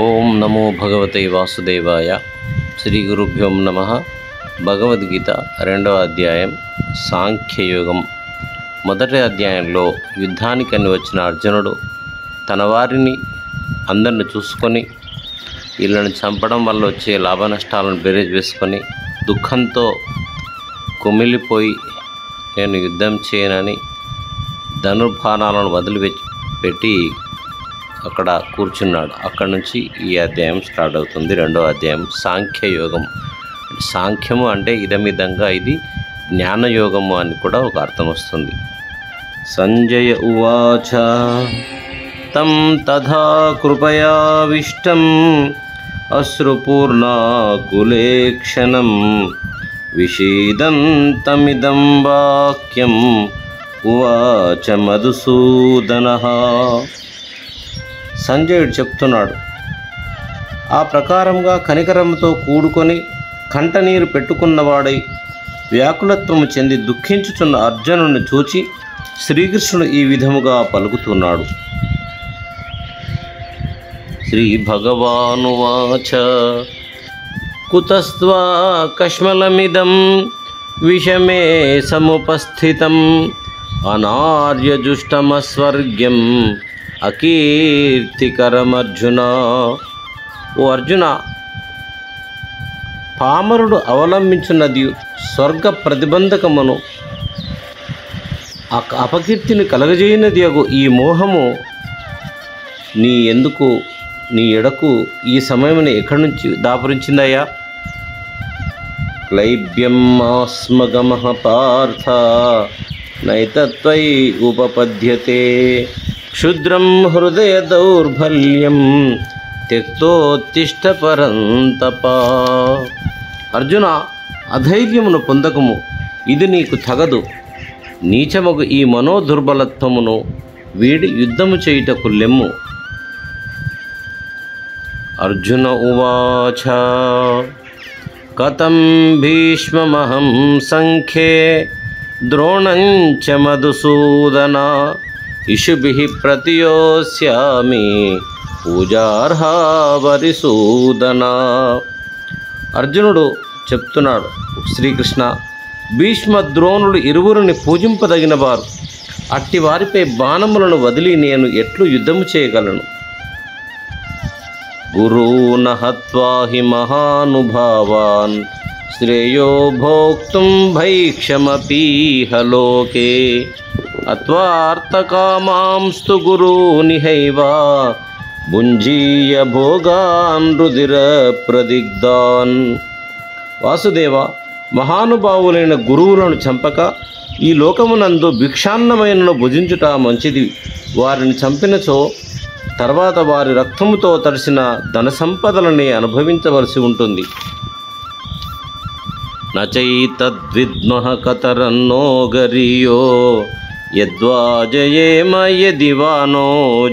ఓం నమో భగవతే వాసుదేవాయ. శ్రీ గురుభ్యో నమః. భగవద్గీత 2వ అధ్యాయం సాంఖ్యయోగం. మొదటి అధ్యాయంలో యుద్ధానికని వచ్చిన అర్జునుడు తన వారిని అందరిని చూసుకొని వీళ్ళని చంపడం వల్ల వచ్చే లాభ నష్టాలను బేరేజ్ వేసుకొని దుఃఖంతో కుమిలిపోయి నేను యుద్ధం చేయనని ధనుర్బాణాలను వదిలిపెట్టి అక్కడ కూర్చున్నాడు. అక్కడ నుంచి ఈ అధ్యాయం స్టార్ట్ అవుతుంది. 2వ అధ్యాయం సాంఖ్యయోగం. సాంఖ్యము అంటే ఇదమిదంగా ఇది జ్ఞానయోగము అని కూడా ఒక అర్థం వస్తుంది. సంజయ ఉవాచ తం తథా కృపయావిష్టం అశ్రుపూర్ణాకులేక్షణం విషీదంతమిదం వాక్యం ఉవాచ మధుసూదనః. సంజయుడు చెప్తున్నాడు, ఆ ప్రకారంగా కనికరంతో కూడుకొని కంటనీరు పెట్టుకున్నవాడై వ్యాకులత్వము చెంది దుఃఖించుచున్న అర్జునుడిని చూచి శ్రీకృష్ణుడు ఈ విధముగా పలుకుతున్నాడు. శ్రీ భగవానువాచ కుతస్త్వా కష్మలమిదం విషమే సముపస్థితం అనార్యజుష్టమస్వర్గ్యం అకీర్తికరమర్జున. ఓ అర్జున, పామరుడు అవలంబించున్నది స్వర్గ ప్రతిబంధకమును అపకీర్తిని కలగజేయనది ఈ మోహము నీ ఎడకు ఈ సమయముని ఎక్కడి నుంచి దాపురించిందయ్యా? క్లైబ్యం ఆస్మగమః పార్థ నైతత్వై ఉపపద్యతే క్షుద్రం హృదయ దౌర్బల్యం త్యక్తోత్తిష్ట పరంతప. అర్జున, అధైర్యమును పొందకము, ఇది నీకు తగదు. నీచమగు ఈ మనోదుర్బలత్వమును వీడి యుద్ధము చేయుటకు లెమ్ము. అర్జున ఉవాచ కథం భీష్మమహం సంఖ్యే ద్రోణం చ మధుసూదన ఇషుభిః ప్రతియోస్యామి పూజార్హా వరిసూదన. అర్జునుడు చెప్తున్నాడు, శ్రీకృష్ణ, భీష్మ ద్రోణుడు ఇరువురిని పూజింపదగిన వారు. అట్టి వారిపై బాణములను వదిలి నేను ఎట్లు యుద్ధము చేయగలను? గురూన్ హత్వా హి మహానుభావాన్ శ్రేయో భోక్తుం భైక్షమపీహ లోకే అత్వార్థకామాంస్తు గురూనిహైవ భుంజీయ భోగాన్ రుధిర ప్రదిగ్ధాన్. వాసుదేవ, మహానుభావులైన గురువులను చంపక ఈ లోకమునందు భిక్షాన్నమైనను భుజించుట మంచిది. వారిని చంపినచో తర్వాత వారి రక్తముతో తడిసిన ధన సంపదలని అనుభవించవలసి ఉంటుంది. నచైతద్విద్మః కతరన్నో గరీయో యద్వా జయేమ యది వా నో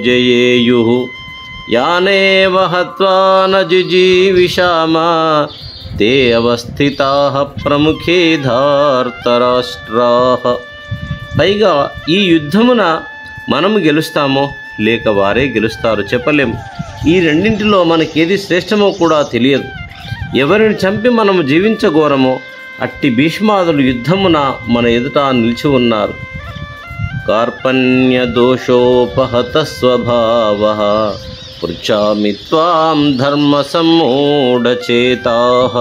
జయేయుః యానేవ హత్వా న జిజీవిషామ తే అవస్థితాః ప్రముఖే ధార్తరాష్ట్రాః. పైగా ఈ యుద్ధమున మనము గెలుస్తామో లేక వారే గెలుస్తారో చెప్పలేం. ఈ రెండింటిలో మనకేది శ్రేష్టమో కూడా తెలియదు. ఎవరిని చంపి మనము జీవించగోరమో అట్టి భీష్మాదులు యుద్ధమున మన ఎదుట నిలిచి ఉన్నారు. కార్పణ్య దోషోపహత స్వభావః పృచ్ఛామి త్వాం ధర్మ సమ్మూఢచేతాః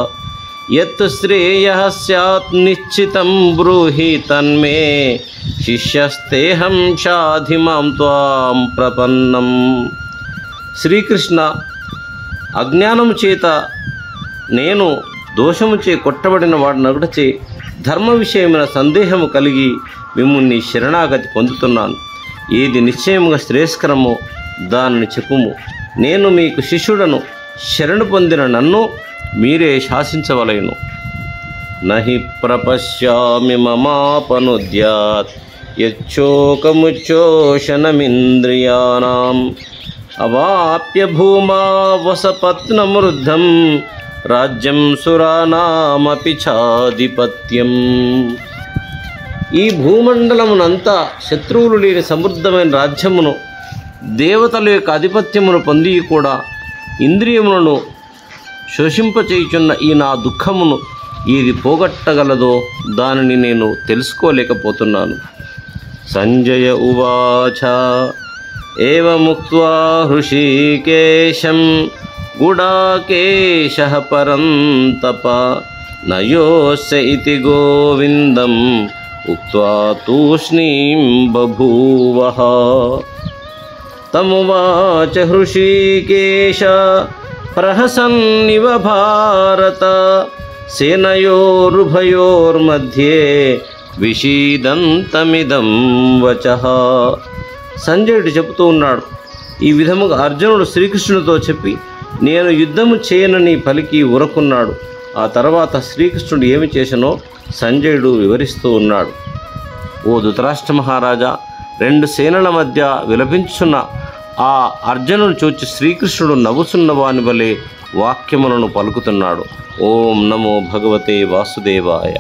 యత్ శ్రేయః స్యాత్ నిశ్చితం బ్రూహి తన్మే శిష్యస్తేహం షాధి మాం త్వాం ప్రపన్నం. శ్రీకృష్ణ, అజ్ఞానము చేత నేను దోషముచే కొట్టబడిన వాడినొకటచే ధర్మ విషయమైన సందేహము కలిగి మిమ్ముని శరణాగతి పొందుతున్నాను. ఏది నిశ్చయముగా శ్రేయస్కరమో దానిని చెప్పుము. నేను మీకు శిష్యుడను. శరణు పొందిన నన్ను మీరే శాసించవలెను. నహి ప్రపశ్యామి మమాపనుద్యాత్ యచ్చోకముచ్చోషణమింద్రియాణం అవాప్య భూమా వసపత్నమృద్ధం రాజ్యం సురానామపి ఛాధిపత్యం. ఈ భూమండలమునంతా శత్రువులు లేని సమృద్ధమైన రాజ్యమును దేవతల యొక్క ఆధిపత్యమును పొంది కూడా ఇంద్రియములను శోషింపచేయుచున్న ఈ నా దుఃఖమును ఏది పోగొట్టగలదో దానిని నేను తెలుసుకోలేకపోతున్నాను. సంజయ ఉవాచ ఏవముక్త్వా హృషీకేశం గుడాకేశః పరంతప నయోస్య ఇతి గోవిందం ఉక్త్వా తూష్ణీం బభూవః. తమువాచ హృషీకేశ ప్రహసన్నివ భారత సేనయోరుభయోర్मध्ये విషీదంతమిదం వచః. సంజయుడు చెబుతూ ఉన్నాడు, ఈ విధముగా అర్జునుడు శ్రీకృష్ణుడితో చెప్పి నేను యుద్ధము చేయనని పలికి ఊరకున్నాడు. ఆ తర్వాత శ్రీకృష్ణుడు ఏమి చేశానో సంజయుడు వివరిస్తూ ఉన్నాడు. ఓ ధృతరాష్ట్ర మహారాజా, రెండు సేనల మధ్య విలపించున్న ఆ అర్జునుడు చూచి శ్రీకృష్ణుడు నవ్వుచున్న వాని వలె వాక్యములను పలుకుతున్నాడు. ఓం నమో భగవతే వాసుదేవాయ.